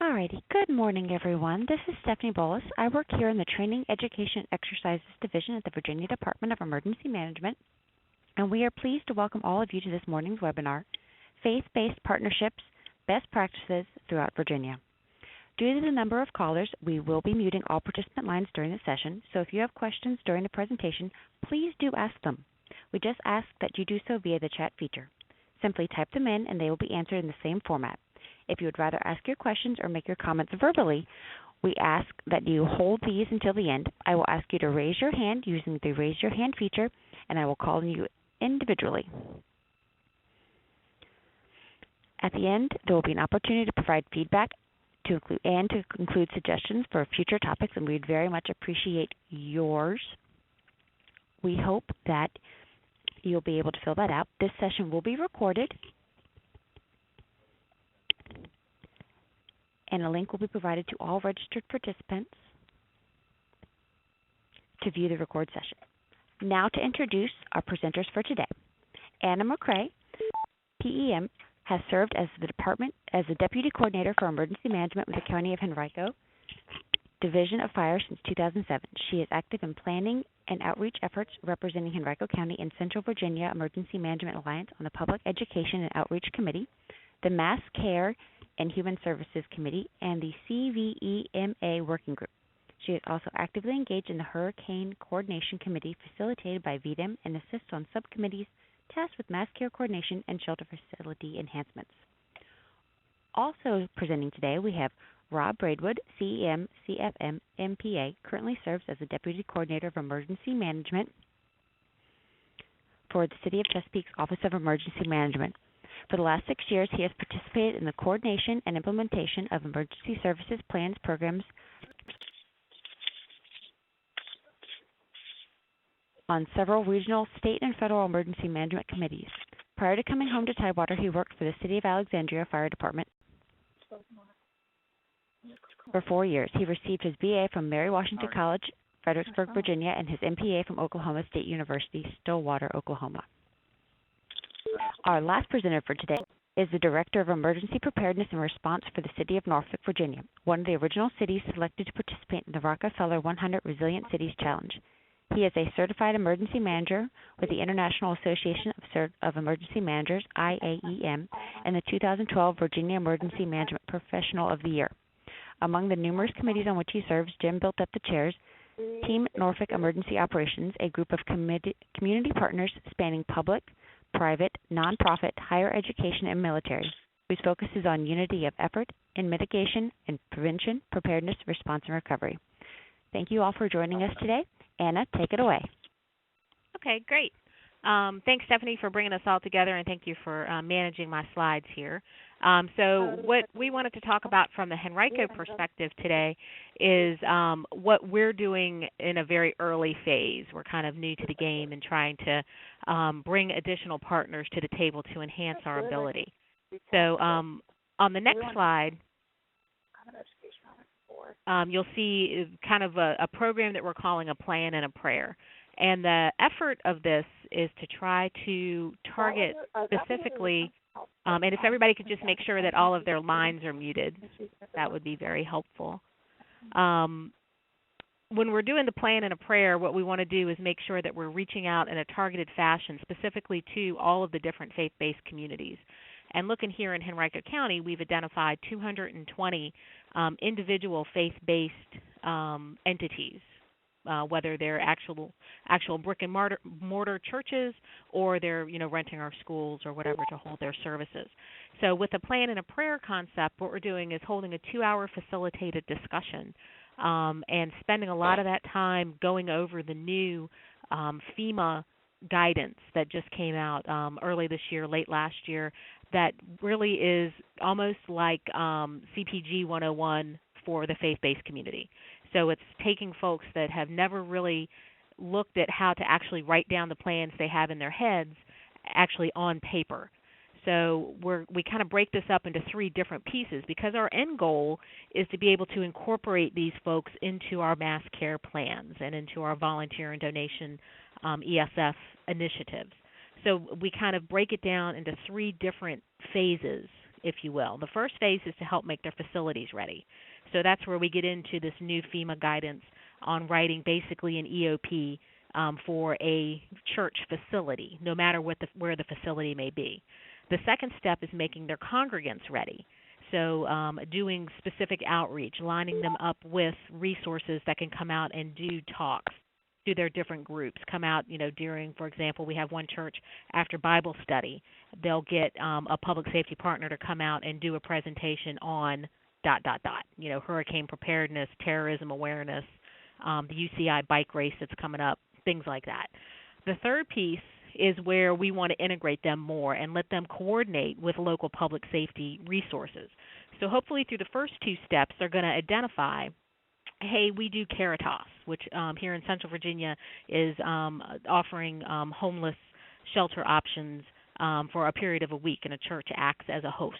Alrighty, good morning everyone. This is Stephanie Bolus. I work here in the Training, Education, and Exercises Division at the Virginia Department of Emergency Management, and we are pleased to welcome all of you to this morning's webinar, Faith-Based Partnerships, Best Practices Throughout Virginia. Due to the number of callers, we will be muting all participant lines during the session, so if you have questions during the presentation, please do ask them. We just ask that you do so via the chat feature. Simply type them in and they will be answered in the same format. If you would rather ask your questions or make your comments verbally, we ask that you hold these until the end. I will ask you to raise your hand using the Raise Your Hand feature, and I will call on you individually. At the end, there will be an opportunity to provide feedback to include suggestions for future topics, and we'd very much appreciate yours. We hope that you'll be able to fill that out. This session will be recorded, and a link will be provided to all registered participants to view the record session. Now to introduce our presenters for today. Anna McRay, PEM, has served as the Deputy Coordinator for Emergency Management with the County of Henrico Division of Fire since 2007. She is active in planning and outreach efforts representing Henrico County and Central Virginia Emergency Management Alliance on the Public Education and Outreach Committee, the Mass Care and Human Services Committee, and the CVEMA Working Group. She is also actively engaged in the Hurricane Coordination Committee facilitated by VDEM and assists on subcommittees tasked with mass care coordination and shelter facility enhancements. Also presenting today, we have Robb Braidwood, CEM, CFM, MPA, currently serves as the Deputy Coordinator of Emergency Management for the City of Chesapeake's Office of Emergency Management. For the last 6 years, he has participated in the coordination and implementation of emergency services plans, programs on several regional, state, and federal emergency management committees. Prior to coming home to Tidewater, he worked for the City of Alexandria Fire Department for 4 years. He received his BA from Mary Washington College, Fredericksburg, Virginia, and his MPA from Oklahoma State University, Stillwater, Oklahoma. Our last presenter for today is the Director of Emergency Preparedness and Response for the City of Norfolk, Virginia, one of the original cities selected to participate in the Rockefeller 100 Resilient Cities Challenge. He is a certified emergency manager with the International Association of Emergency Managers, IAEM, and the 2012 Virginia Emergency Management Professional of the Year. Among the numerous committees on which he serves, Jim built up the chairs Team Norfolk Emergency Operations, a group of community partners spanning public, private, nonprofit, higher education, and military, whose focus is on unity of effort in mitigation and prevention, preparedness, response, and recovery. Thank you all for joining us today. Anna, take it away. Okay, great. Thanks, Stephanie, for bringing us all together, and thank you for managing my slides here. So what we wanted to talk about from the Henrico perspective today is what we're doing in a very early phase. We're kind of new to the game and trying to bring additional partners to the table to enhance our ability. So on the next slide, you'll see kind of a program that we're calling a plan and a prayer. And the effort of this is to try to target specifically, and if everybody could just make sure that all of their lines are muted, that would be very helpful. When we're doing the plan and a prayer, what we want to do is make sure that we're reaching out in a targeted fashion specifically to all of the different faith-based communities. And looking here in Henrico County, we've identified 220 individual faith-based entities, whether they're actual brick and mortar churches or they're renting our schools or whatever to hold their services. So with a plan and a prayer concept, what we're doing is holding a 2-hour facilitated discussion and spending a lot of that time going over the new FEMA guidance that just came out early this year, late last year, that really is almost like CPG 101 for the faith-based community. So it's taking folks that have never really looked at how to actually write down the plans they have in their heads actually on paper. So we kind of break this up into 3 different pieces because our end goal is to be able to incorporate these folks into our mass care plans and into our volunteer and donation ESF initiatives. So we kind of break it down into 3 different phases if you will. The first phase is to help make their facilities ready. So that's where we get into this new FEMA guidance on writing basically an EOP for a church facility, no matter where the facility may be. The second step is making their congregants ready. So doing specific outreach, lining them up with resources that can come out and do talks to their different groups. Come out, during, for example, we have one church after Bible study. They'll get a public safety partner to come out and do a presentation on ... hurricane preparedness, terrorism awareness, the UCI bike race that's coming up, things like that. The third piece is where we want to integrate them more and let them coordinate with local public safety resources. So hopefully through the first two steps, they're going to identify, hey, we do Caritas, which here in Central Virginia is offering homeless shelter options for a period of a week, and a church acts as a host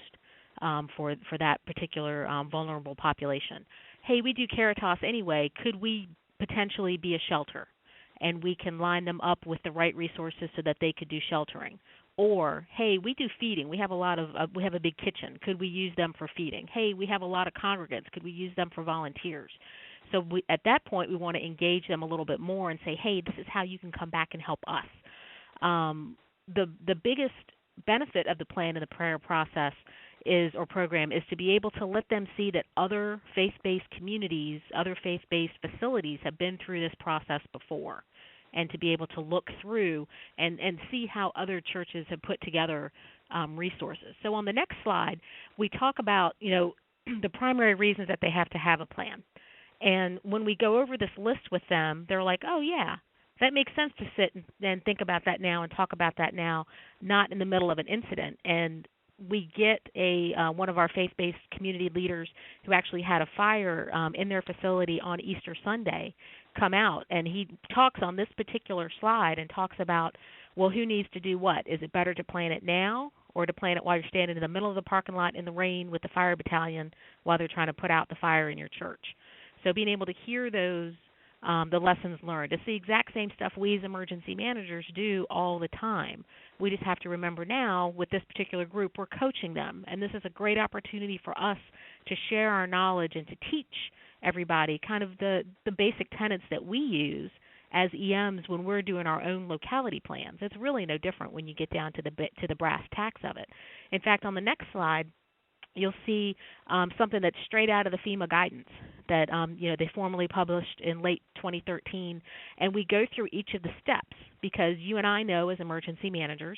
for that particular vulnerable population. Hey, we do Caritas anyway. Could we potentially be a shelter? And we can line them up with the right resources so that they could do sheltering. Or, hey, we do feeding. We have we have a big kitchen. Could we use them for feeding? Hey, we have a lot of congregants. Could we use them for volunteers? So at that point, we want to engage them a little bit more and say, hey, this is how you can come back and help us. The biggest benefit of the plan and the prayer process program is to be able to let them see that other faith-based communities, other faith-based facilities have been through this process before, and to be able to look through and see how other churches have put together resources. So on the next slide, we talk about, the primary reasons that they have to have a plan. And when we go over this list with them, they're like, oh, yeah, that makes sense to sit and think about that now and talk about that now, not in the middle of an incident. And we get one of our faith-based community leaders who actually had a fire in their facility on Easter Sunday come out, and he talks on this particular slide and talks about, well, who needs to do what? Is it better to plan it now or to plan it while you're standing in the middle of the parking lot in the rain with the fire battalion while they're trying to put out the fire in your church? So being able to hear those, the lessons learned. It's the exact same stuff we as emergency managers do all the time. We just have to remember now with this particular group, we're coaching them. And this is a great opportunity for us to share our knowledge and to teach everybody kind of the basic tenets that we use as EMs when we're doing our own locality plans. It's really no different when you get down to the brass tacks of it. In fact, on the next slide, you'll see something that's straight out of the FEMA guidance that they formally published in late 2013, and we go through each of the steps because you and I know as emergency managers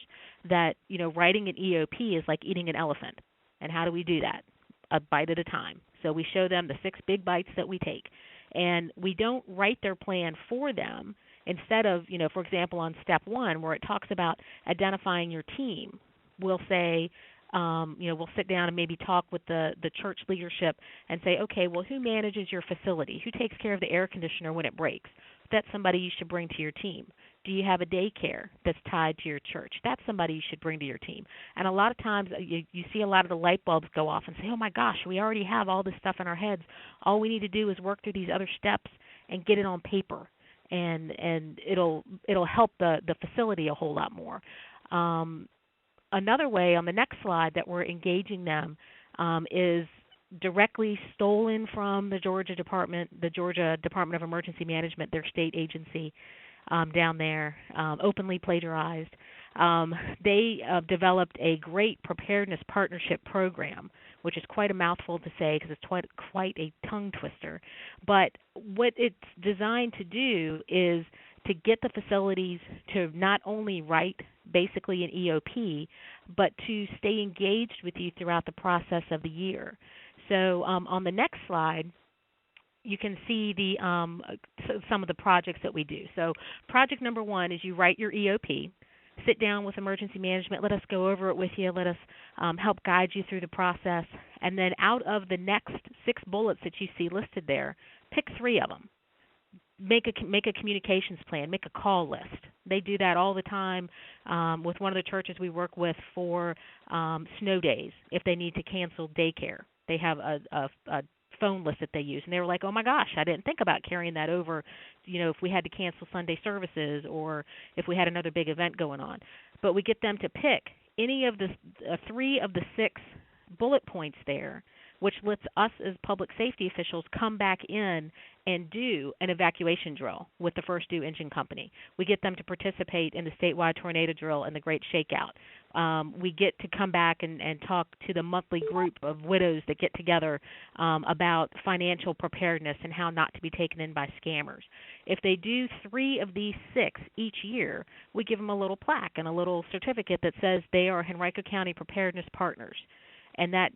that writing an EOP is like eating an elephant. And how do we do that? A bite at a time. So we show them the 6 big bites that we take, and we don't write their plan for them. Instead of, for example, on step 1 where it talks about identifying your team, we'll say, we'll sit down and maybe talk with the church leadership and say, okay, well, who manages your facility? Who takes care of the air conditioner when it breaks? That's somebody you should bring to your team. Do you have a daycare that's tied to your church? That's somebody you should bring to your team. And a lot of times you see a lot of the light bulbs go off and say, oh, my gosh, we already have all this stuff in our heads. All we need to do is work through these other steps and get it on paper, and it'll help the facility a whole lot more. Another way on the next slide that we're engaging them is directly stolen from the Georgia Department of Emergency Management, their state agency down there, openly plagiarized. They developed a great preparedness partnership program, which is quite a mouthful to say because it's quite a tongue twister. But what it's designed to do is to get the facilities to not only write basically an EOP, but to stay engaged with you throughout the process of the year. So on the next slide, you can see some of the projects that we do. So project number 1 is you write your EOP, sit down with emergency management, let us go over it with you, let us help guide you through the process, and then out of the next 6 bullets that you see listed there, pick 3 of them. Make a communications plan, make a call list. They do that all the time with one of the churches we work with for snow days if they need to cancel daycare. They have a phone list that they use, and they were like, oh my gosh, I didn't think about carrying that over, if we had to cancel Sunday services or if we had another big event going on. But we get them to pick any of the 3 of the 6 bullet points there, which lets us as public safety officials come back in and do an evacuation drill with the First Due Engine Company. We get them to participate in the statewide tornado drill and the Great Shakeout. We get to come back and talk to the monthly group of widows that get together about financial preparedness and how not to be taken in by scammers. If they do 3 of these 6 each year, we give them a little plaque and a little certificate that says they are Henrico County Preparedness Partners. And that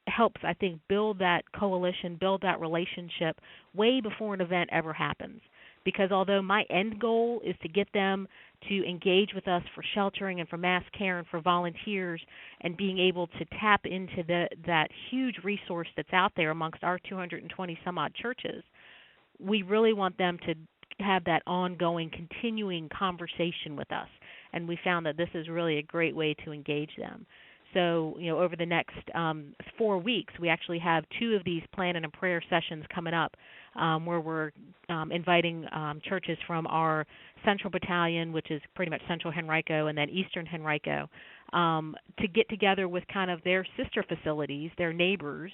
helps, I think, build that coalition, build that relationship way before an event ever happens. Because although my end goal is to get them to engage with us for sheltering and for mass care and for volunteers and being able to tap into that huge resource that's out there amongst our 220 some odd churches, we really want them to have that ongoing, continuing conversation with us. And we found that this is really a great way to engage them. So, over the next 4 weeks, we actually have 2 of these plan and a prayer sessions coming up where we're inviting churches from our Central Battalion, which is pretty much Central Henrico, and then Eastern Henrico, to get together with kind of their sister facilities, their neighbors,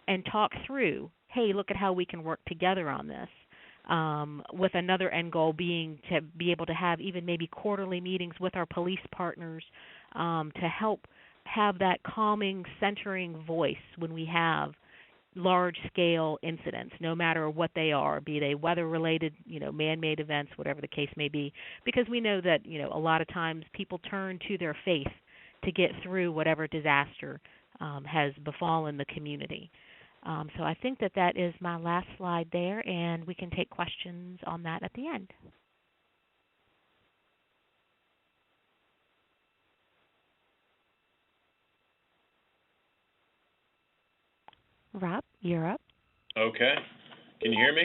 and talk through, hey, look at how we can work together on this. With another end goal being to be able to have even maybe quarterly meetings with our police partners to help have that calming, centering voice when we have large-scale incidents, no matter what they are, be they weather-related, man-made events, whatever the case may be, because we know that, a lot of times people turn to their faith to get through whatever disaster has befallen the community. So I think that is my last slide there, and we can take questions on that at the end. Rob, you're up. Okay. Can you hear me?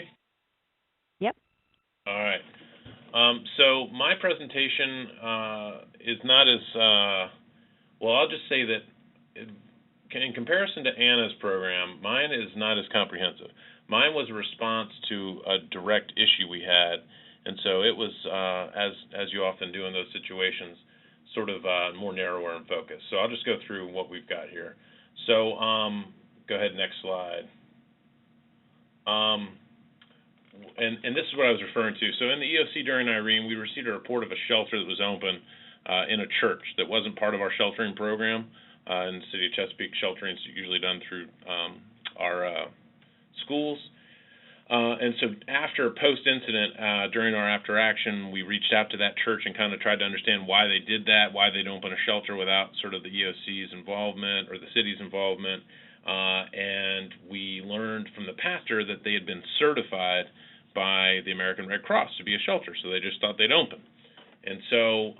Yep. All right. So my presentation is not as, well, I'll just say that in comparison to Anna's program, mine is not as comprehensive. Mine was a response to a direct issue we had, and so it was, as you often do in those situations, sort of more narrower in focus. So I'll just go through what we've got here. So, go ahead, next slide. And this is what I was referring to. So in the EOC during Irene, we received a report of a shelter that was open in a church that wasn't part of our sheltering program. In the city of Chesapeake, sheltering is usually done through our schools. And so after post-incident, during our after action, we reached out to that church and kind of tried to understand why they did that, why they'd open a shelter without sort of the EOC's involvement or the city's involvement. And we learned from the pastor that they had been certified by the American Red Cross to be a shelter, so they just thought they'd open. And so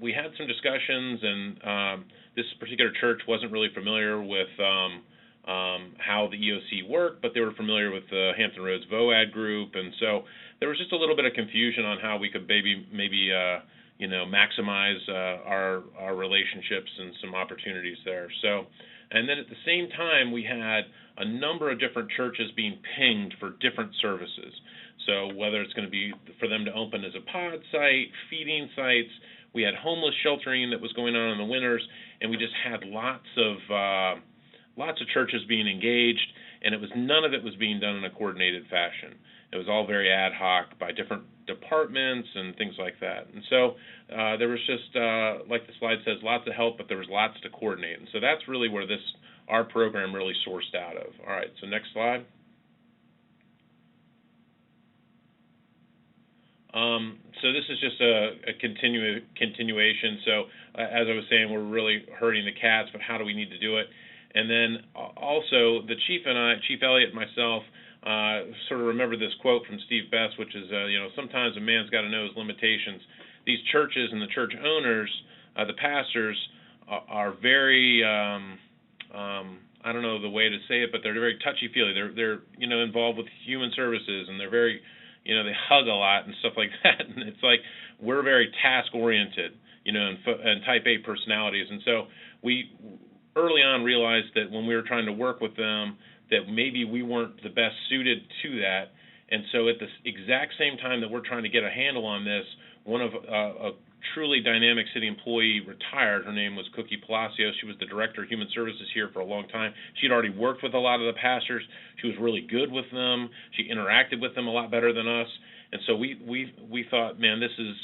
we had some discussions, and this particular church wasn't really familiar with how the EOC worked, but they were familiar with the Hampton Roads VOAD group, and so there was just a little bit of confusion on how we could maybe maximize our relationships and some opportunities there. So. And then at the same time, we had a number of different churches being pinged for different services. So whether it's going to be for them to open as a pod site, feeding sites, we had homeless sheltering that was going on in the winters, and we just had lots of churches being engaged, and none of it was being done in a coordinated fashion. It was all very ad hoc by different departments and things like that. And so there was just, like the slide says, lots of help, but there was lots to coordinate. And so that's really where our program really sourced out of. All right, so next slide. So this is just a continuation. So as I was saying, we're really herding the cats, but how do we need to do it? And then also the chief and I, Chief Elliott and myself, sort of remember this quote from Steve Best, which is, sometimes a man's got to know his limitations. These churches and the church owners, the pastors, are very, I don't know the way to say it, but they're very touchy-feely. They're involved with human services, and they're very, they hug a lot and stuff like that. And it's like we're very task-oriented, and type A personalities. And so we early on realized that when we were trying to work with them, that maybe we weren't the best suited to that. And so at the exact same time that we're trying to get a handle on this, one of a truly dynamic city employee retired. Her name was Cookie Palacios. She was the director of human services here for a long time. She'd already worked with a lot of the pastors. She was really good with them. She interacted with them a lot better than us. And so we thought, man, this is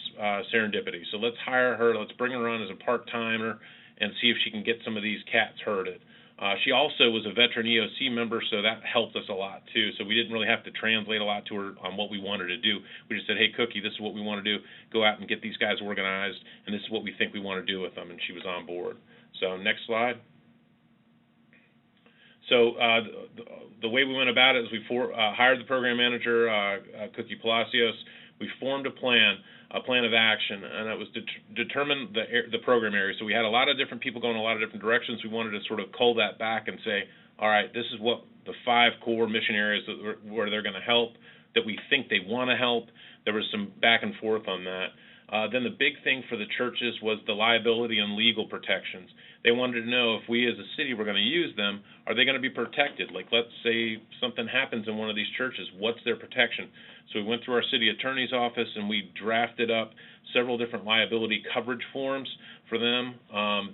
serendipity. So let's hire her. Let's bring her on as a part-timer and see if she can get some of these cats herded. She also was a veteran EOC member, so that helped us a lot too. So we didn't really have to translate a lot to her on what we wanted to do. We just said, hey, Cookie, this is what we want to do. Go out and get these guys organized, and this is what we think we want to do with them. And she was on board. So next slide. So the way we went about it is we hired the program manager, Cookie Palacios. We formed a plan of action, and that was to determine the program area. So we had a lot of different people going a lot of different directions. We wanted to sort of cull that back and say, all right, this is what the 5 core mission areas where they're going to help, that we think they want to help. There was some back and forth on that. Then the big thing for the churches was the liability and legal protections. They wanted to know if we as a city were going to use them, are they going to be protected? Like, let's say something happens in one of these churches, what's their protection? So we went through our city attorney's office and we drafted up several different liability coverage forms for them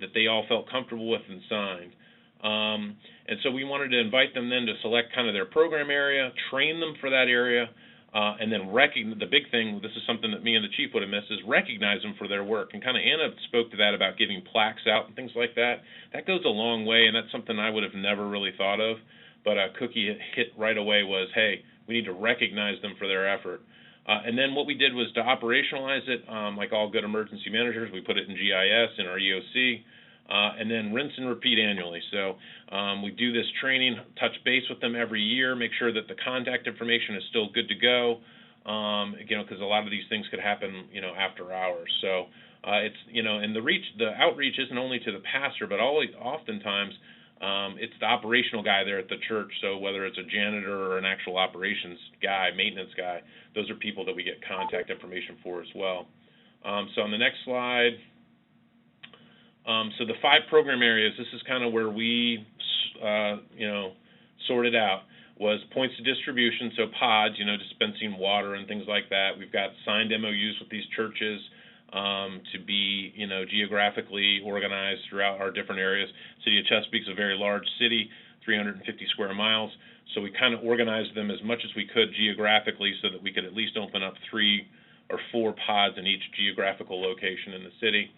that they all felt comfortable with and signed. And so we wanted to invite them then to select kind of their program area, train them for that area, and then the big thing, this is something that me and the chief would have missed, is recognize them for their work. And kind of Anna spoke to that about giving plaques out and things like that. That goes a long way, and that's something I would have never really thought of. But Cookie hit right away was, hey, we need to recognize them for their effort. And then what we did was to operationalize it, like all good emergency managers. We put it in GIS, in our EOC, and then rinse and repeat annually. So we do this training, touch base with them every year, make sure that the contact information is still good to go, because a lot of these things could happen, after hours. So it's, and the outreach isn't only to the pastor, but oftentimes it's the operational guy there at the church. So whether it's a janitor or an actual operations guy, maintenance guy, those are people that we get contact information for as well. So on the next slide. So the 5 program areas, this is kind of where we, sorted out, was points of distribution, so pods, dispensing water and things like that. We've got signed MOUs with these churches to be, geographically organized throughout our different areas. City of Chesapeake is a very large city, 350 square miles, so we kind of organized them as much as we could geographically so that we could at least open up 3 or 4 pods in each geographical location in the city.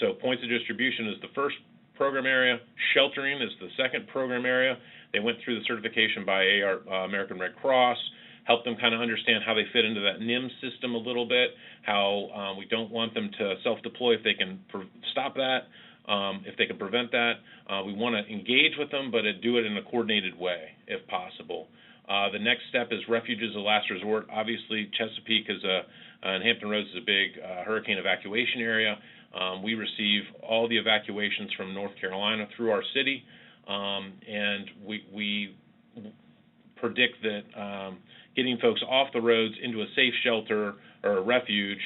So points of distribution is the first program area. Sheltering is the second program area. They went through the certification by American Red Cross, helped them kind of understand how they fit into that NIM system a little bit, how we don't want them to self-deploy if they can stop that, if they can prevent that. We want to engage with them, but do it in a coordinated way if possible. The next step is refuge as a last resort. Obviously, Chesapeake and Hampton Roads is a big hurricane evacuation area. We receive all the evacuations from North Carolina through our city, and we predict that getting folks off the roads into a safe shelter or a refuge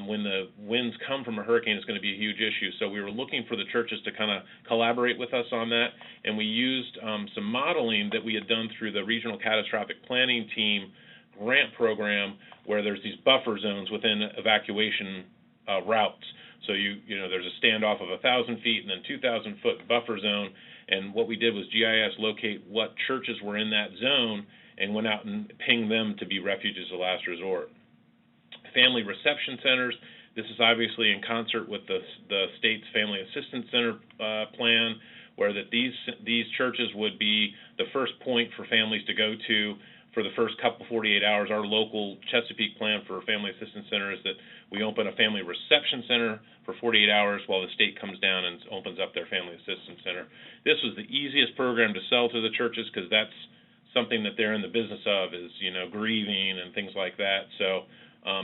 when the winds come from a hurricane is going to be a huge issue. So we were looking for the churches to kind of collaborate with us on that, and we used some modeling that we had done through the Regional Catastrophic Planning Team grant program, where there's these buffer zones within evacuation routes. So there's a standoff of 1,000 feet and then 2,000-foot buffer zone. And what we did was GIS locate what churches were in that zone and went out and pinged them to be refuges of last resort. Family reception centers. This is obviously in concert with the state's Family Assistance Center plan, where that these churches would be the first point for families to go to for the first couple 48 hours. Our local Chesapeake plan for Family Assistance Center is that we open a family reception center for 48 hours while the state comes down and opens up their Family Assistance Center. This was the easiest program to sell to the churches because that's something that they're in the business of, is grieving and things like that. So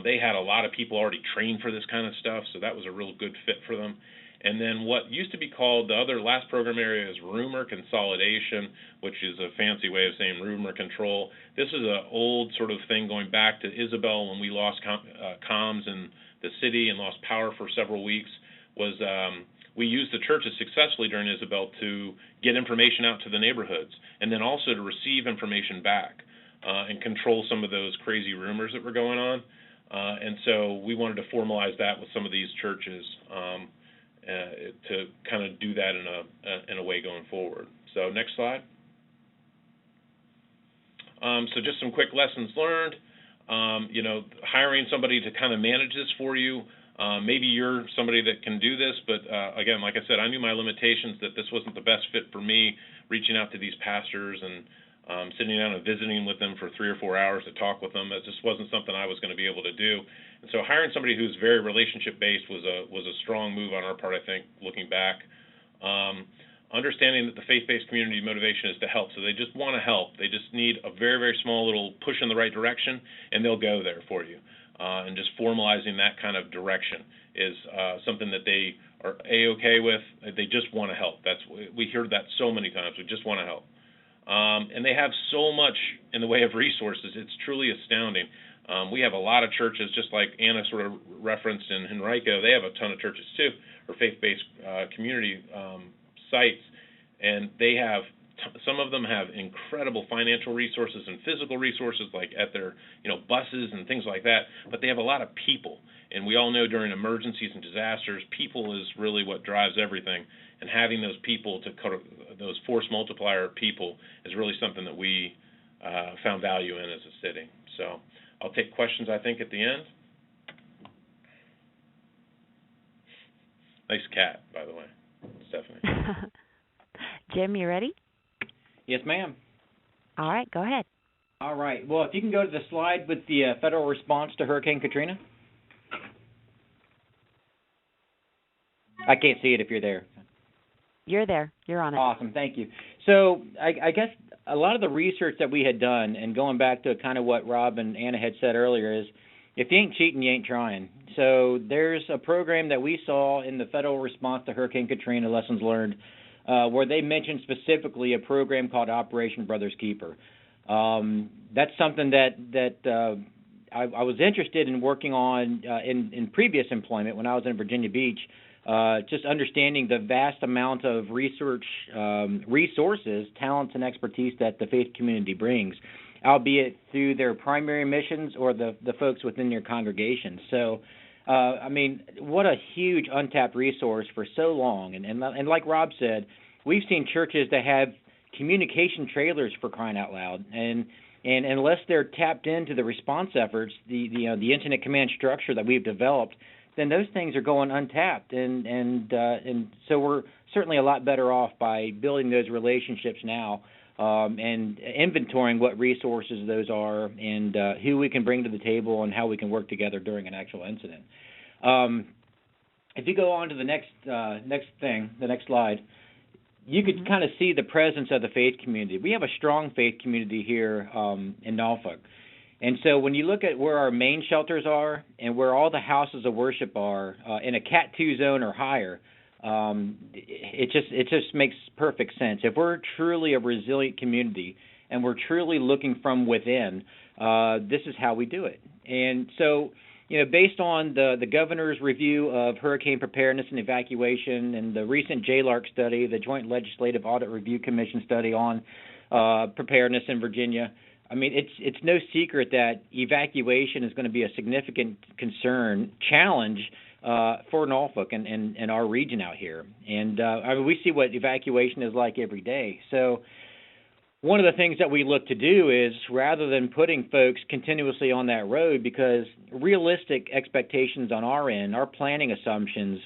they had a lot of people already trained for this kind of stuff, so that was a real good fit for them. And then what used to be called, the other last program area is rumor consolidation, which is a fancy way of saying rumor control. This is an old sort of thing going back to Isabel when we lost comms in the city and lost power for several weeks. We used the churches successfully during Isabel to get information out to the neighborhoods and then also to receive information back and control some of those crazy rumors that were going on. And so we wanted to formalize that with some of these churches to kind of do that in a way going forward. So next slide. So just some quick lessons learned. Hiring somebody to kind of manage this for you. Maybe you're somebody that can do this, but again, like I said, I knew my limitations, that this wasn't the best fit for me, reaching out to these pastors and sitting down and visiting with them for 3 or 4 hours to talk with them. That just wasn't something I was going to be able to do. And so hiring somebody who's very relationship-based was a strong move on our part, I think, looking back. Understanding that the faith-based community motivation is to help, so they just want to help. They just need a very, very small little push in the right direction, and they'll go there for you. And just formalizing that kind of direction is something that they are A-okay with. They just want to help. We hear that so many times. We just want to help. And they have so much in the way of resources. It's truly astounding. We have a lot of churches, just like Anna sort of referenced in Henrico. They have a ton of churches too, or faith-based community sites, and they have some of them have incredible financial resources and physical resources, like at their buses and things like that. But they have a lot of people, and we all know during emergencies and disasters, people is really what drives everything. And having those people those force multiplier people is really something that we found value in as a city. So I'll take questions, I think, at the end. Nice cat, by the way, Stephanie. Jim, you ready? Yes, ma'am. All right, go ahead. All right. Well, if you can go to the slide with the federal response to Hurricane Katrina. I can't see it if you're there. You're there. You're on it. Awesome. Thank you. So I guess a lot of the research that we had done, and going back to kind of what Robb and Anna had said earlier, is if you ain't cheating, you ain't trying. So there's a program that we saw in the federal response to Hurricane Katrina, Lessons Learned, where they mentioned specifically a program called Operation Brother's Keeper. That's something that I was interested in working on in previous employment when I was in Virginia Beach, just understanding the vast amount of research, resources, talents, and expertise that the faith community brings, albeit through their primary missions or the folks within their congregation. So, I mean, what a huge untapped resource for so long. And like Robb said, we've seen churches that have communication trailers, for crying out loud, and unless they're tapped into the response efforts, the incident command structure that we've developed, then those things are going untapped, and so we're certainly a lot better off by building those relationships now, and inventorying what resources those are, and who we can bring to the table, and how we can work together during an actual incident. If you go on to the next slide, you could kind of see the presence of the faith community. We have a strong faith community here in Norfolk. And so when you look at where our main shelters are and where all the houses of worship are in a Cat 2 zone or higher, it just makes perfect sense. If we're truly a resilient community and we're truly looking from within, this is how we do it. And so, based on the governor's review of hurricane preparedness and evacuation and the recent JLARC study, the Joint Legislative Audit Review Commission study on preparedness in Virginia, I mean, it's no secret that evacuation is going to be a significant challenge for Norfolk and our region out here. And I mean, we see what evacuation is like every day. So one of the things that we look to do is, rather than putting folks continuously on that road, because realistic expectations on our end, our planning assumptions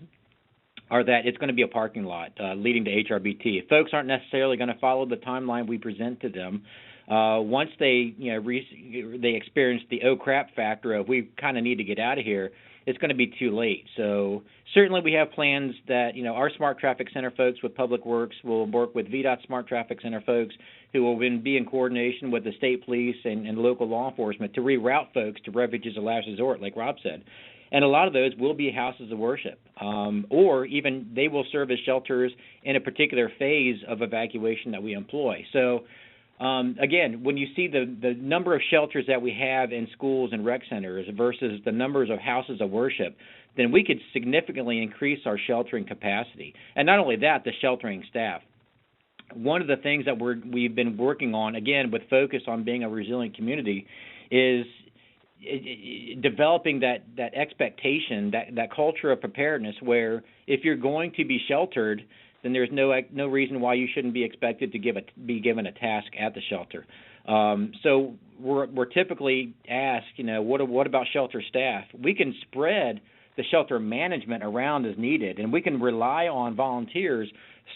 are that it's going to be a parking lot leading to HRBT. Folks aren't necessarily going to follow the timeline we present to them. Once they experience the oh crap factor of we kind of need to get out of here, it's going to be too late. So certainly we have plans that, our Smart Traffic Center folks with Public Works will work with VDOT Smart Traffic Center folks who will then be in coordination with the state police and local law enforcement to reroute folks to refuges of last resort, like Robb said. And a lot of those will be houses of worship, or even they will serve as shelters in a particular phase of evacuation that we employ. So again, when you see the number of shelters that we have in schools and rec centers versus the numbers of houses of worship, then we could significantly increase our sheltering capacity. And not only that, the sheltering staff. One of the things that we've been working on, again, with focus on being a resilient community, is developing that expectation, that culture of preparedness, where if you're going to be sheltered, then there's no reason why you shouldn't be expected to be given a task at the shelter. So we're typically asked, what about shelter staff? We can spread the shelter management around as needed, and we can rely on volunteers,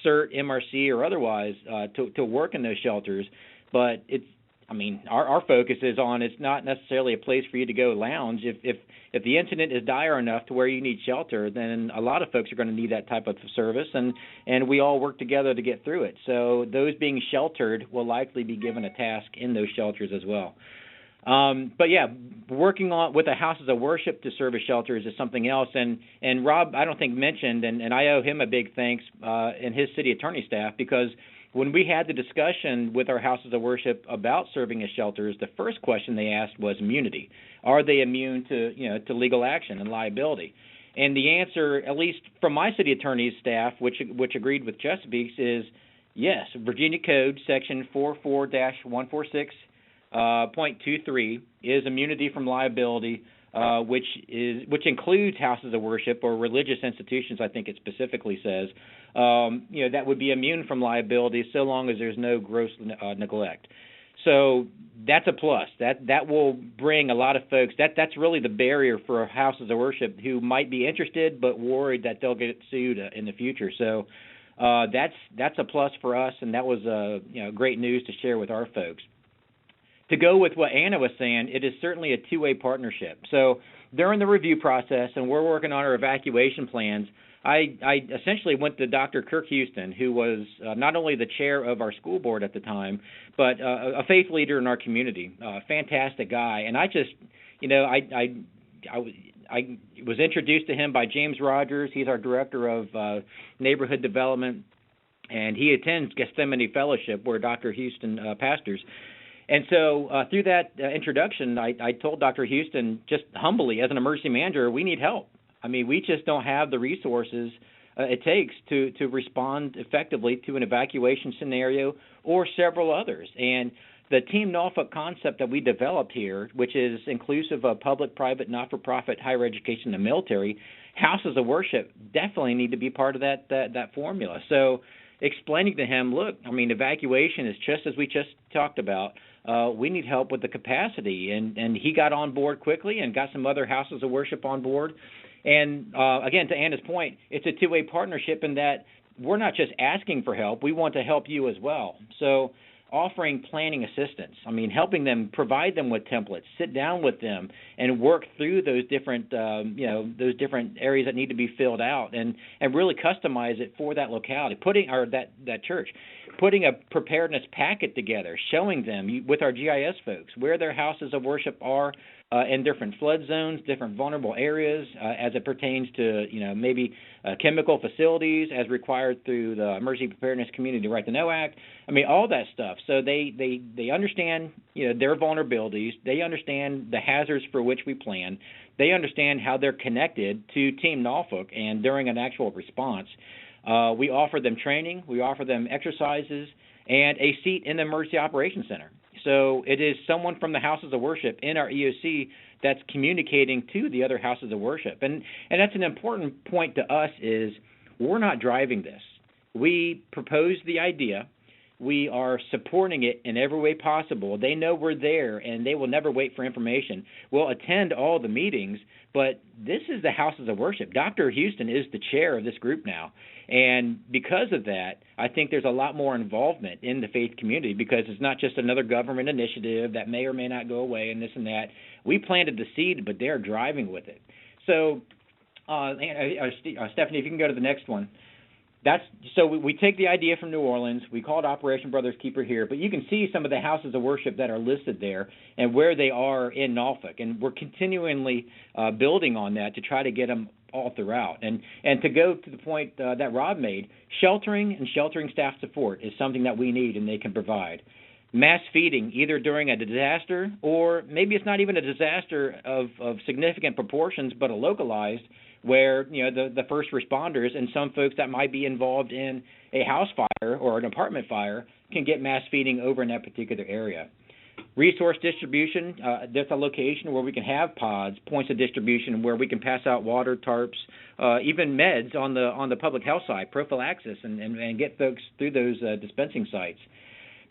CERT, MRC, or otherwise, to work in those shelters. But our focus is on, it's not necessarily a place for you to go lounge. If the incident is dire enough to where you need shelter, then a lot of folks are going to need that type of service, and we all work together to get through it. So those being sheltered will likely be given a task in those shelters as well. But yeah, working with the houses of worship to serve as shelters is something else. And Robb, I don't think mentioned, and I owe him a big thanks and his city attorney staff, because when we had the discussion with our houses of worship about serving as shelters, the first question they asked was immunity. Are they immune to legal action and liability? And the answer, at least from my city attorney's staff, which agreed with Chesapeake's, is yes. Virginia Code Section 44-146.23 is immunity from liability, which includes houses of worship or religious institutions. I think it specifically says that would be immune from liability so long as there's no gross neglect. So that's a plus. That will bring a lot of folks. That's really the barrier for houses of worship who might be interested but worried that they'll get sued in the future. So that's a plus for us, and that was great news to share with our folks. To go with what Anna was saying, it is certainly a two-way partnership. So during the review process, and we're working on our evacuation plans, I essentially went to Dr. Kirk Houston, who was not only the chair of our school board at the time, but a faith leader in our community, fantastic guy. And I just, I was introduced to him by James Rogers. He's our director of neighborhood development, and he attends Gethsemane Fellowship, where Dr. Houston pastors. And so through that introduction, I told Dr. Houston just humbly, as an emergency manager, we need help. We just don't have the resources it takes to respond effectively to an evacuation scenario or several others. And the Team Norfolk concept that we developed here, which is inclusive of public, private, not-for-profit, higher education, and military, houses of worship definitely need to be part of that formula. So explaining to him, look, evacuation is just as we just talked about. We need help with the capacity. And he got on board quickly and got some other houses of worship on board. And, again, to Anna's point, it's a two-way partnership in that we're not just asking for help. We want to help you as well. So offering planning assistance, helping them, provide them with templates, sit down with them and work through those different, those different areas that need to be filled out and really customize it for that locality, that church, putting a preparedness packet together, showing them with our GIS folks where their houses of worship are in different flood zones, different vulnerable areas as it pertains to, maybe chemical facilities as required through the Emergency Preparedness Community Right to Know Act. All that stuff. So they understand, their vulnerabilities. They understand the hazards for which we plan. They understand how they're connected to Team Norfolk and during an actual response. We offer them training. We offer them exercises and a seat in the Emergency Operations Center. So it is someone from the houses of worship in our EOC that's communicating to the other houses of worship. And that's an important point to us is we're not driving this. We proposed the idea. We are supporting it in every way possible. They know we're there, and they will never wait for information. We'll attend all the meetings, but this is the houses of worship. Dr. Houston is the chair of this group now. And because of that, I think there's a lot more involvement in the faith community because it's not just another government initiative that may or may not go away and this and that. We planted the seed, but they're driving with it. So, Stephanie, if you can go to the next one. So we take the idea from New Orleans. We call it Operation Brothers Keeper here, but you can see some of the houses of worship that are listed there and where they are in Norfolk, and we're continually building on that to try to get them all throughout. And to go to the point that Robb made, sheltering and sheltering staff support is something that we need and they can provide. Mass feeding, either during a disaster or maybe it's not even a disaster of significant proportions, but a localized where the first responders and some folks that might be involved in a house fire or an apartment fire can get mass feeding over in that particular area. Resource distribution, that's a location where we can have pods, points of distribution where we can pass out water, tarps, even meds on the public health side, prophylaxis, and get folks through those dispensing sites.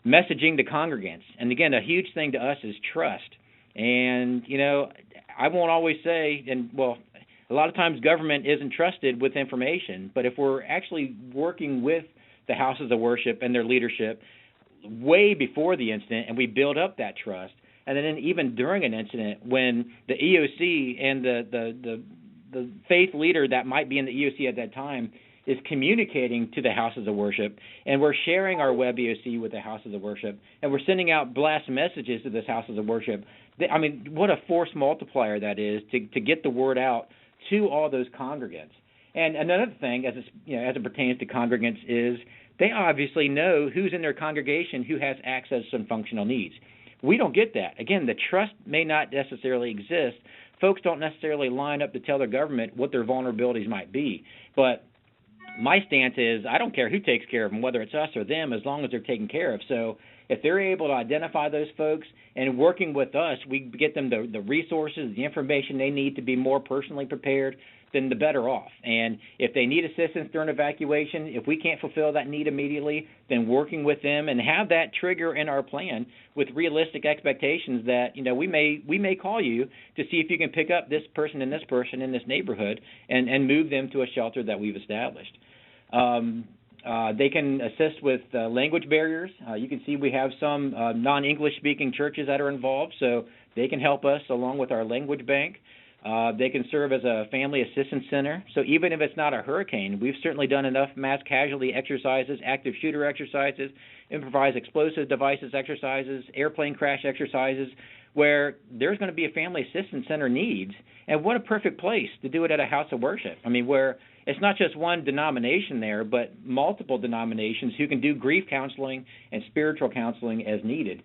Messaging to congregants. And again, a huge thing to us is trust. And, I won't always say, a lot of times government isn't trusted with information, but if we're actually working with the houses of worship and their leadership way before the incident, and we build up that trust, and then even during an incident, when the EOC and the faith leader that might be in the EOC at that time is communicating to the houses of worship, and we're sharing our web EOC with the houses of worship, and we're sending out blast messages to those houses of worship. What a force multiplier that is to get the word out to all those congregants. And another thing, as it pertains to congregants, is they obviously know who's in their congregation who has access to some functional needs. We don't get that. Again, the trust may not necessarily exist. Folks don't necessarily line up to tell their government what their vulnerabilities might be. But my stance is I don't care who takes care of them, whether it's us or them, as long as they're taken care of. So if they're able to identify those folks and working with us, we get them the resources, the information they need to be more personally prepared, then the better off. And if they need assistance during evacuation, if we can't fulfill that need immediately, then working with them and have that trigger in our plan with realistic expectations that, we may call you to see if you can pick up this person in this neighborhood and move them to a shelter that we've established. They can assist with language barriers. You can see we have some non-English speaking churches that are involved, so they can help us along with our language bank. They can serve as a family assistance center. So even if it's not a hurricane, we've certainly done enough mass casualty exercises, active shooter exercises, improvised explosive devices exercises, airplane crash exercises, where there's going to be a family assistance center needs. And what a perfect place to do it at a house of worship. Where it's not just one denomination there, but multiple denominations who can do grief counseling and spiritual counseling as needed.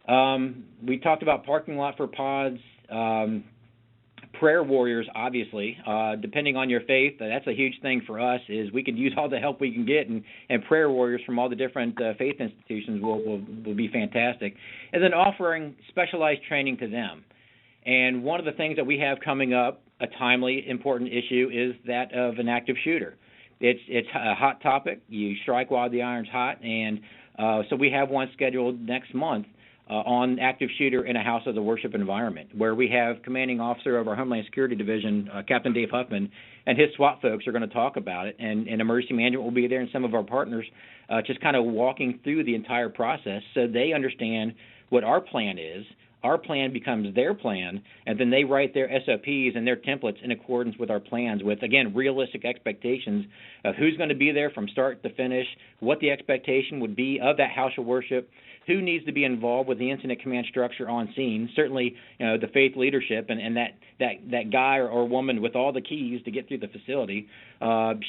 We talked about parking lot for pods. Prayer warriors, obviously, depending on your faith, that's a huge thing for us. Is we can use all the help we can get, and prayer warriors from all the different faith institutions will be fantastic. And then offering specialized training to them. And one of the things that we have coming up, a timely, important issue, is that of an active shooter. It's a hot topic. You strike while the iron's hot, and so we have one scheduled next month. On active shooter in a house of the worship environment, where we have commanding officer of our Homeland Security Division, Captain Dave Huffman, and his SWAT folks are going to talk about it, and emergency management will be there, and some of our partners just kind of walking through the entire process so they understand what our plan is. Our plan becomes their plan, and then they write their SOPs and their templates in accordance with our plans with, again, realistic expectations of who's going to be there from start to finish, what the expectation would be of that house of worship, who needs to be involved with the incident command structure on scene, certainly the faith leadership and that guy or woman with all the keys to get through the facility,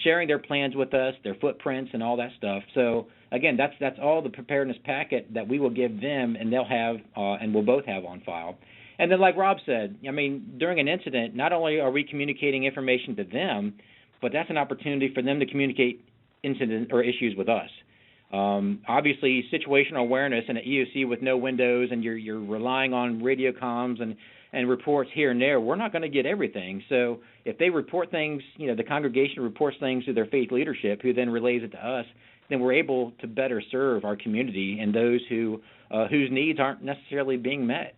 sharing their plans with us, their footprints and all that stuff. So, again, that's all the preparedness packet that we will give them, and they'll have and we'll both have on file. And then, like Robb said, during an incident, not only are we communicating information to them, but that's an opportunity for them to communicate incident or issues with us. Obviously, situational awareness in an EOC with no windows, and you're relying on radio comms and reports here and there, we're not going to get everything. So if they report things, the congregation reports things to their faith leadership, who then relays it to us, then we're able to better serve our community and those whose needs aren't necessarily being met.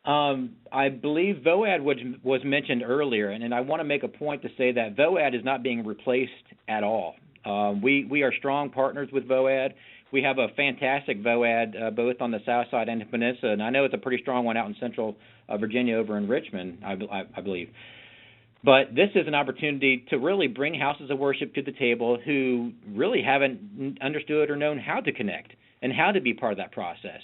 I believe VOAD was mentioned earlier, and I want to make a point to say that VOAD is not being replaced at all. We are strong partners with VOAD. We have a fantastic VOAD both on the south side and the peninsula, and I know it's a pretty strong one out in central Virginia over in Richmond, I believe. But this is an opportunity to really bring houses of worship to the table who really haven't understood or known how to connect and how to be part of that process.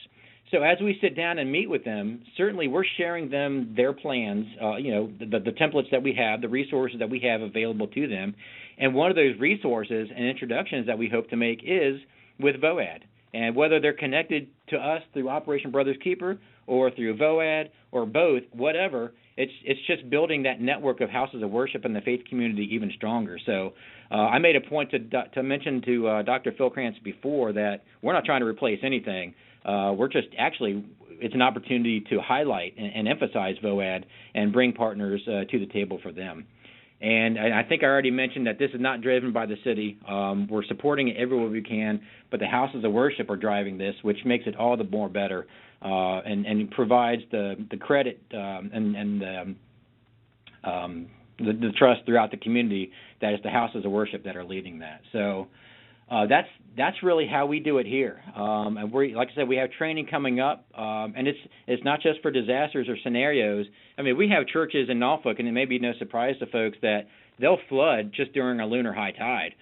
So as we sit down and meet with them, certainly we're sharing them their plans, the templates that we have, the resources that we have available to them. And one of those resources and introductions that we hope to make is with VOAD. And whether they're connected to us through Operation Brothers Keeper or through VOAD or both, whatever, it's just building that network of houses of worship in the faith community even stronger. So I made a point to mention to Dr. Phil Krantz before that we're not trying to replace anything. We're just actually, it's an opportunity to highlight and emphasize VOAD and bring partners to the table for them. And I think I already mentioned that this is not driven by the city. We're supporting it everywhere we can, but the houses of worship are driving this, which makes it all the more better and provides the credit and the trust throughout the community that it's the houses of worship that are leading that. So that's really how we do it here. And we, like I said, we have training coming up, and it's not just for disasters or scenarios. I mean, we have churches in Norfolk, and it may be no surprise to folks that they'll flood just during a lunar high tide.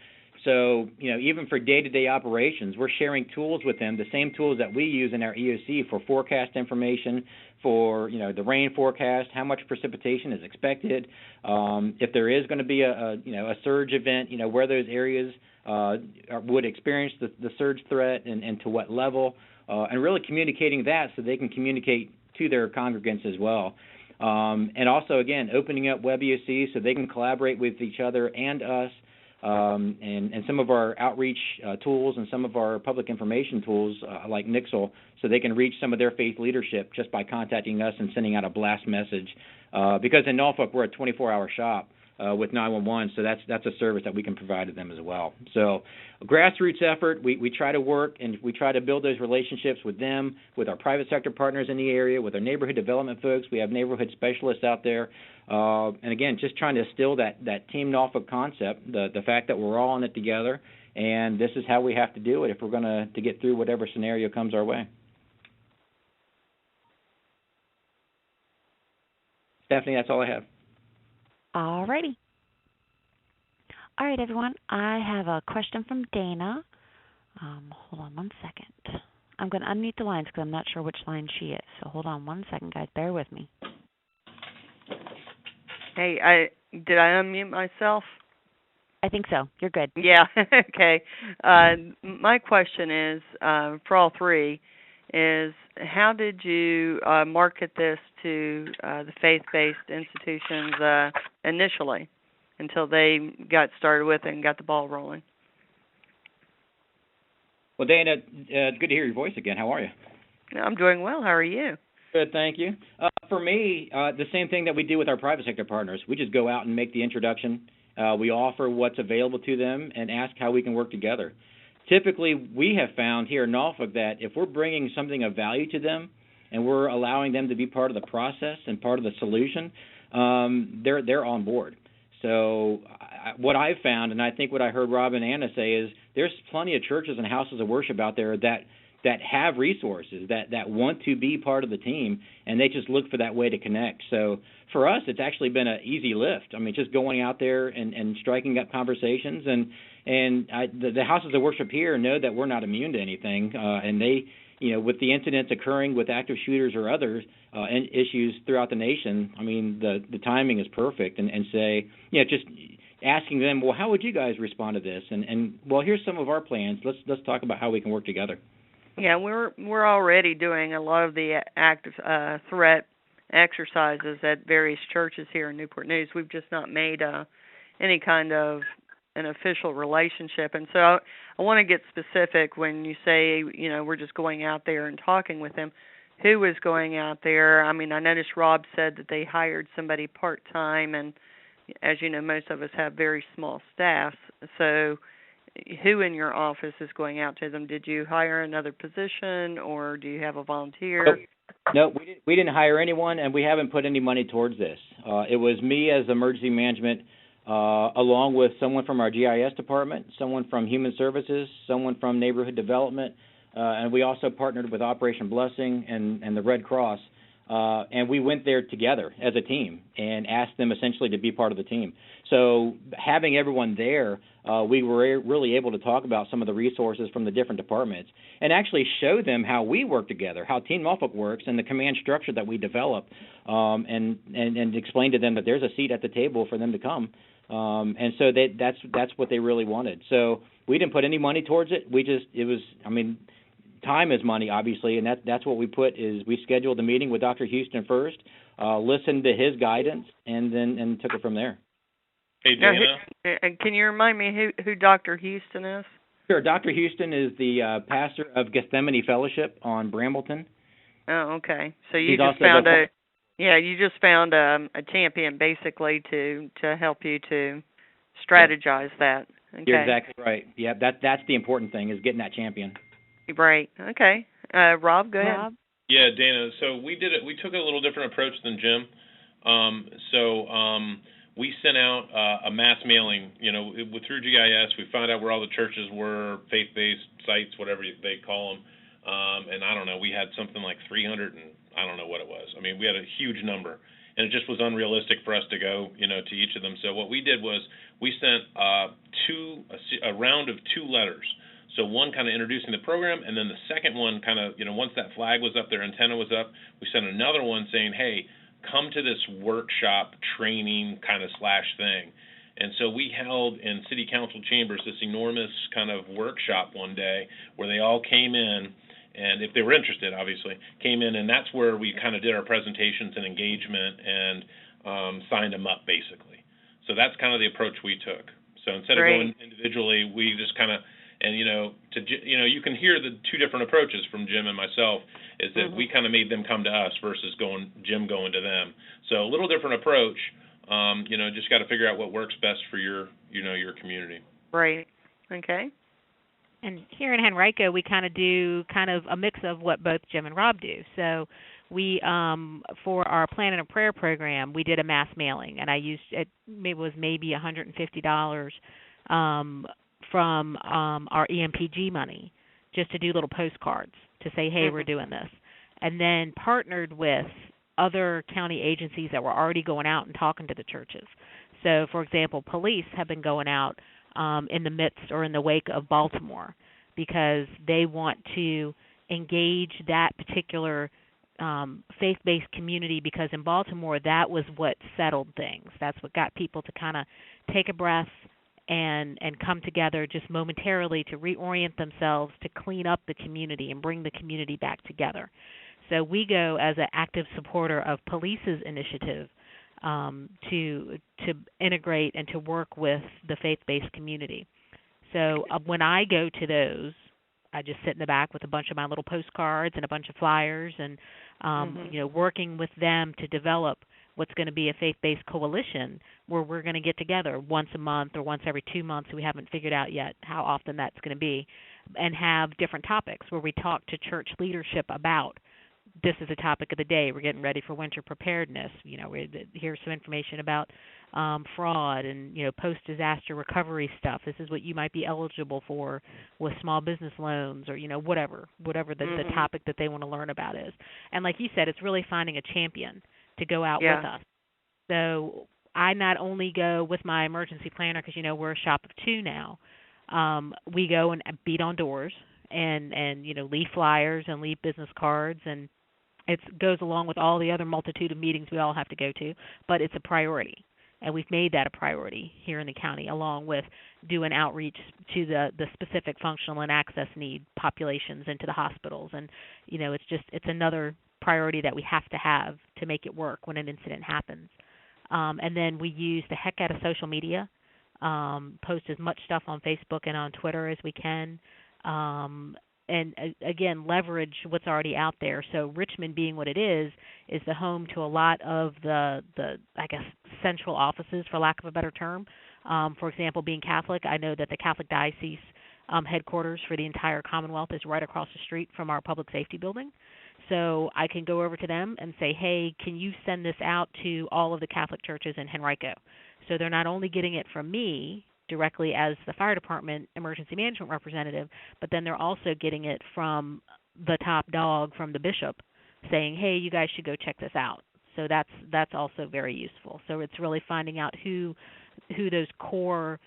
So, even for day-to-day operations, we're sharing tools with them, the same tools that we use in our EOC for forecast information, for, the rain forecast, how much precipitation is expected, if there is going to be a surge event, where those areas would experience the surge threat and to what level, and really communicating that so they can communicate to their congregants as well. And also, again, opening up Web EOC so they can collaborate with each other and us, and some of our outreach tools and some of our public information tools like Nixle, so they can reach some of their faith leadership just by contacting us and sending out a blast message. Because in Norfolk, we're a 24-hour shop with 911, so that's a service that we can provide to them as well. So a grassroots effort, we try to work and we try to build those relationships with them, with our private sector partners in the area, with our neighborhood development folks. We have neighborhood specialists out there. And again, just trying to instill that Team Norfolk concept, the fact that we're all in it together, and this is how we have to do it if we're going to get through whatever scenario comes our way. Stephanie, that's all I have. All righty. All right, everyone. I have a question from Dana. Hold on one second. I'm going to unmute the lines because I'm not sure which line she is. So hold on one second, guys. Bear with me. Hey, did I unmute myself? I think so. You're good. Yeah, okay. My question is, for all three, is how did you market this to the faith-based institutions initially until they got started with it and got the ball rolling? Well, Dana, good to hear your voice again. How are you? I'm doing well. How are you? Good, thank you. For me, the same thing that we do with our private sector partners. We just go out and make the introduction. We offer what's available to them and ask how we can work together. Typically, we have found here in Norfolk that if we're bringing something of value to them and we're allowing them to be part of the process and part of the solution, they're on board. So what I've found, and I think what I heard Robb and Anna say, is there's plenty of churches and houses of worship out there that have resources, that want to be part of the team, and they just look for that way to connect. So for us, it's actually been an easy lift. I mean, just going out there and striking up conversations, and the houses of worship here know that we're not immune to anything, and they, with the incidents occurring with active shooters or other issues throughout the nation, I mean, the timing is perfect, and say, just asking them, well, how would you guys respond to this? And well, here's some of our plans. Let's talk about how we can work together. Yeah, we're already doing a lot of the active threat exercises at various churches here in Newport News. We've just not made any kind of an official relationship. And so I want to get specific when you say, we're just going out there and talking with them. Who is going out there? I mean, I noticed Robb said that they hired somebody part-time, and as you know, most of us have very small staffs. So who in your office is going out to them? Did you hire another position, or do you have a volunteer? No, we didn't hire anyone, and we haven't put any money towards this. It was me as emergency management, along with someone from our GIS department, someone from Human Services, someone from Neighborhood Development, and we also partnered with Operation Blessing and the Red Cross. And we went there together as a team and asked them essentially to be part of the team. So having everyone there, we were really able to talk about some of the resources from the different departments and actually show them how we work together, how Team Norfolk works, and the command structure that we develop, and explain to them that there's a seat at the table for them to come. And so that's what they really wanted. So we didn't put any money towards it. time is money, obviously, and that's what we put is we scheduled a meeting with Dr. Houston first, listened to his guidance, and took it from there. Hey, Now, Dana. can you remind me who Dr. Houston is? Sure. Dr. Houston is the pastor of Gethsemane Fellowship on Brambleton. Oh, okay. So you He's just also found a champion basically to help you to strategize that. Okay. You're exactly right. Yeah, that's the important thing is getting that champion. Right. Okay. Rob, go ahead. Rob? Yeah, Dana. So we did it. We took a little different approach than Jim. We sent out a mass mailing. Through GIS, we found out where all the churches were, faith-based sites, whatever they call them. And I don't know. We had something like 300, and I don't know what it was. I mean, we had a huge number, and it just was unrealistic for us to go, to each of them. So what we did was we sent a round of 2 letters. So one kind of introducing the program, and then the second one kind of, once that flag was up, their antenna was up, we sent another one saying, hey, come to this workshop training kind of / thing. And so we held in city council chambers this enormous kind of workshop one day where they all came in, and if they were interested, obviously, came in, and that's where we kind of did our presentations and engagement and signed them up, basically. So that's kind of the approach we took. So instead of going individually, we just kind of, and you can hear the 2 different approaches from Jim and myself, is that we kind of made them come to us versus Jim going to them. So a little different approach. Just got to figure out what works best for your community. Right. Okay. And here in Henrico, we kind of do a mix of what both Jim and Rob do. So we, for our Plan and a Prayer program, we did a mass mailing, and I used it was maybe $150 from our EMPG money just to do little postcards to say, hey, we're doing this. And then partnered with other county agencies that were already going out and talking to the churches. So, for example, police have been going out in the midst or in the wake of Baltimore because they want to engage that particular faith-based community, because in Baltimore that was what settled things. That's what got people to kind of take a breath and come together just momentarily to reorient themselves, to clean up the community and bring the community back together. So we go as an active supporter of police's initiative to integrate and to work with the faith-based community. So when I go to those, I just sit in the back with a bunch of my little postcards and a bunch of flyers and, working with them to develop what's going to be a faith-based coalition where we're going to get together once a month or once every 2 months. We haven't figured out yet how often that's going to be, and have different topics where we talk to church leadership about this is a topic of the day. We're getting ready for winter preparedness. Here's some information about fraud and, post-disaster recovery stuff. This is what you might be eligible for with small business loans or, whatever the topic that they want to learn about is. And like you said, it's really finding a champion to go out with us. So I not only go with my emergency planner because, we're a shop of 2 now. We go and beat on doors and leave flyers and leave business cards, and it goes along with all the other multitude of meetings we all have to go to, but it's a priority. And we've made that a priority here in the county, along with doing outreach to the specific functional and access need populations into the hospitals. And, it's another priority that we have to make it work when an incident happens. And then we use the heck out of social media, post as much stuff on Facebook and on Twitter as we can. And again, leverage what's already out there. So Richmond, being what it is the home to a lot of the central offices, for lack of a better term. For example, being Catholic, I know that the Catholic Diocese headquarters for the entire Commonwealth is right across the street from our public safety building. So I can go over to them and say, hey, can you send this out to all of the Catholic churches in Henrico? So they're not only getting it from me directly as the fire department emergency management representative, but then they're also getting it from the top dog, from the bishop, saying, hey, you guys should go check this out. So that's also very useful. So it's really finding out who those core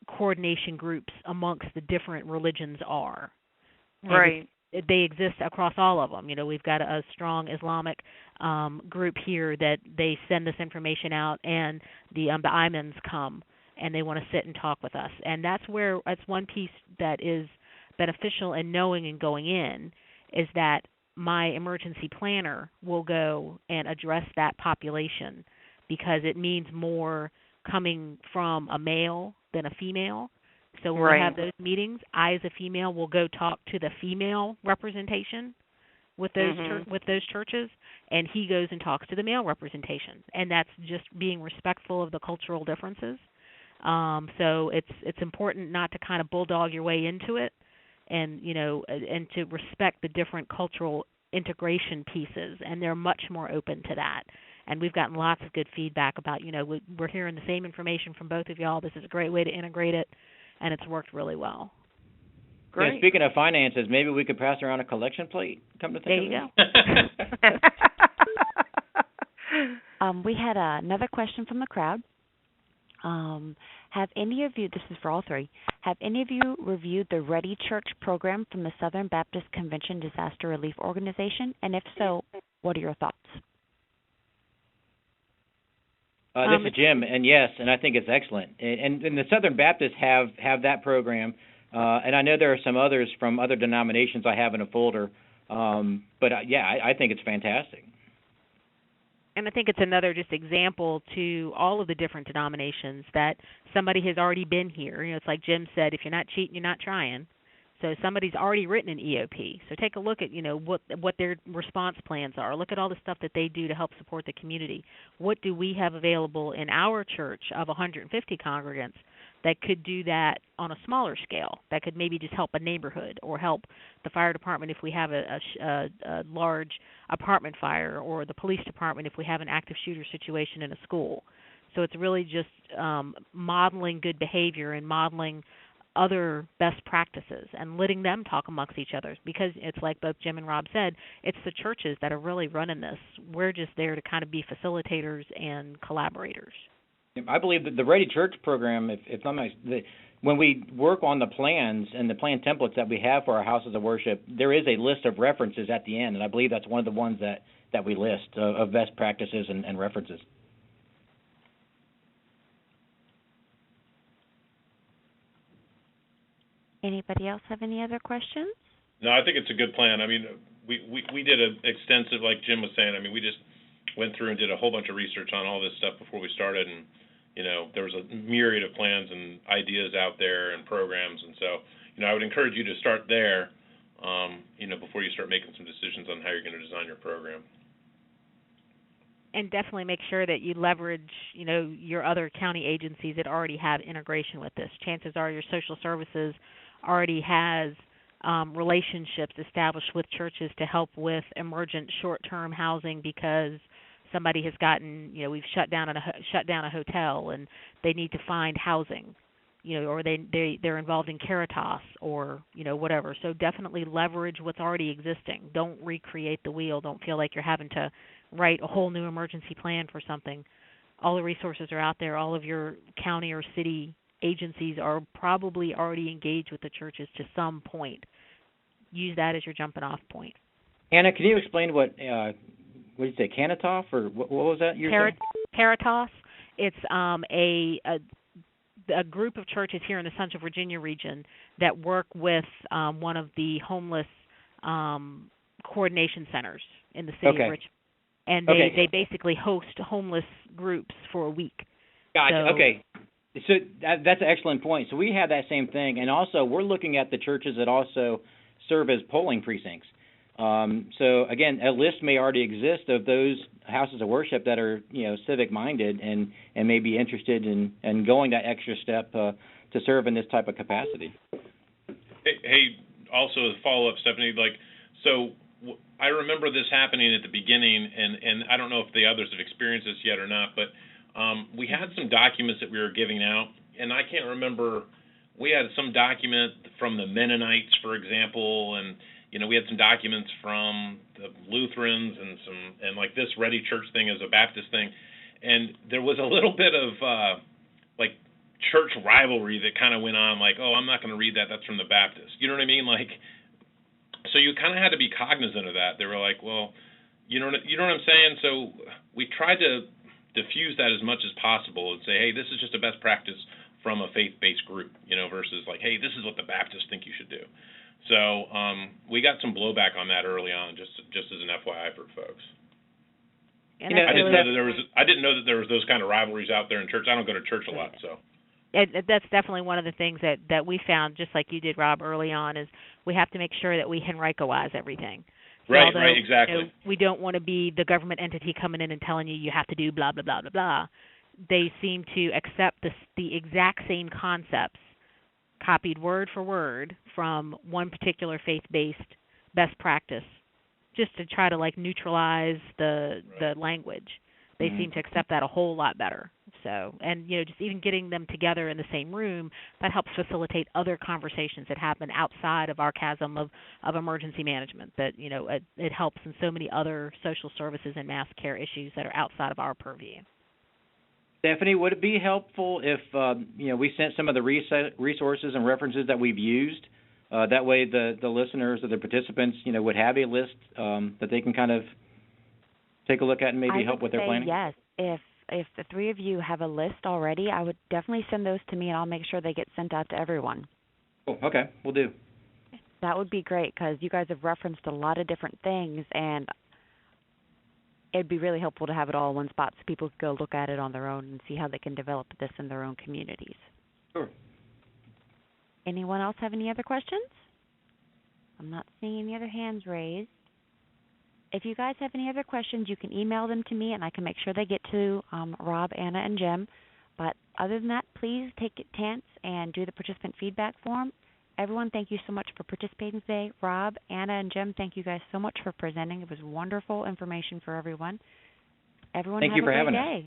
coordination groups amongst the different religions are. Right. They exist across all of them. We've got a strong Islamic group here that they send this information out, and the imams come and they want to sit and talk with us. And that's one piece that is beneficial in knowing and going in is that my emergency planner will go and address that population, because it means more coming from a male than a female. So when we have those meetings, I as a female will go talk to the female representation with those with those churches, and he goes and talks to the male representation, and that's just being respectful of the cultural differences. So it's important not to kind of bulldog your way into it, and and to respect the different cultural integration pieces, and they're much more open to that. And we've gotten lots of good feedback about, we're hearing the same information from both of y'all. This is a great way to integrate it, and it's worked really well. Great. Yeah, speaking of finances, maybe we could pass around a collection plate. Come to think of it. There you go. We had another question from the crowd. Have any of you, this is for all three, have any of you reviewed the Ready Church program from the Southern Baptist Convention Disaster Relief Organization? And if so, what are your thoughts? This is Jim, and yes, and I think it's excellent. And the Southern Baptists have that program, and I know there are some others from other denominations I have in a folder. But I think it's fantastic. And I think it's another just example to all of the different denominations that somebody has already been here. It's like Jim said, if you're not cheating, you're not trying. So somebody's already written an EOP. So take a look at, what their response plans are. Look at all the stuff that they do to help support the community. What do we have available in our church of 150 congregants that could do that on a smaller scale, that could maybe just help a neighborhood or help the fire department if we have a large apartment fire, or the police department if we have an active shooter situation in a school. So it's really just modeling good behavior and modeling other best practices and letting them talk amongst each other, because it's like both Jim and Rob said, it's the churches that are really running this. We're just there to kind of be facilitators and collaborators. I believe that the Ready Church program, when we work on the plans and the plan templates that we have for our houses of worship, there is a list of references at the end, and I believe that's one of the ones that we list of best practices and references. Anybody else have any other questions? No, I think it's a good plan. I mean, we did an extensive, like Jim was saying, we just went through and did a whole bunch of research on all this stuff before we started, and there was a myriad of plans and ideas out there and programs, and so I would encourage you to start there, before you start making some decisions on how you're going to design your program. And definitely make sure that you leverage, your other county agencies that already have integration with this. Chances are your social services already has relationships established with churches to help with emergent short-term housing, because somebody has gotten, we've shut down a hotel and they need to find housing, or they're involved in Caritas or whatever. So definitely leverage what's already existing. Don't recreate the wheel. Don't feel like you're having to write a whole new emergency plan for something. All the resources are out there. All of your county or city agencies are probably already engaged with the churches to some point. Use that as your jumping off point. Anna, can you explain what did you say, Caritas, or what was that you were saying? Caritas. It's a group of churches here in the Central Virginia region that work with one of the homeless coordination centers in the city of Richmond. And they basically host homeless groups for a week. Gotcha. Okay. So that's an excellent point. So we have that same thing, and also we're looking at the churches that also serve as polling precincts. So again, a list may already exist of those houses of worship that are civic-minded and may be interested in going that extra step to serve in this type of capacity. Hey, also a follow-up, Stephanie. I remember this happening at the beginning, and I don't know if the others have experienced this yet or not, but we had some documents that we were giving out, and I can't remember. We had some document from the Mennonites, for example, and we had some documents from the Lutherans and like this Ready Church thing is a Baptist thing, and there was a little bit of church rivalry that kind of went on. Like, oh, I'm not going to read that. That's from the Baptist. You know what I mean? So you kind of had to be cognizant of that. They were like, well, you know what I'm saying? So we tried to diffuse that as much as possible and say, hey, this is just a best practice from a faith-based group, versus like, hey, this is what the Baptists think you should do. So we got some blowback on that early on, just as an FYI for folks. And I didn't know that there was those kind of rivalries out there in church. I don't go to church a lot, so. That's definitely one of the things that we found, just like you did, Rob, early on, is we have to make sure that we Henricoize everything. So right, although, exactly. We don't want to be the government entity coming in and telling you have to do blah, blah, blah, blah, blah. They seem to accept the exact same concepts, copied word for word from one particular faith-based best practice, just to try to neutralize the language. They seem to accept that a whole lot better. So, and just even getting them together in the same room, that helps facilitate other conversations that happen outside of our chasm of emergency management. That it helps in so many other social services and mass care issues that are outside of our purview. Stephanie, would it be helpful if we sent some of the resources and references that we've used? That way, the listeners or the participants, would have a list that they can kind of take a look at and maybe help with their planning? Yes. If the three of you have a list already, I would definitely send those to me, and I'll make sure they get sent out to everyone. Oh, okay, we'll do. That would be great, because you guys have referenced a lot of different things, and it'd be really helpful to have it all in one spot so people can go look at it on their own and see how they can develop this in their own communities. Sure. Anyone else have any other questions? I'm not seeing any other hands raised. If you guys have any other questions, you can email them to me, and I can make sure they get to Rob, Anna, and Jim. But other than that, please take a chance and do the participant feedback form. Everyone, thank you so much for participating today. Rob, Anna, and Jim, thank you guys so much for presenting. It was wonderful information for everyone. Everyone, thank you for having us.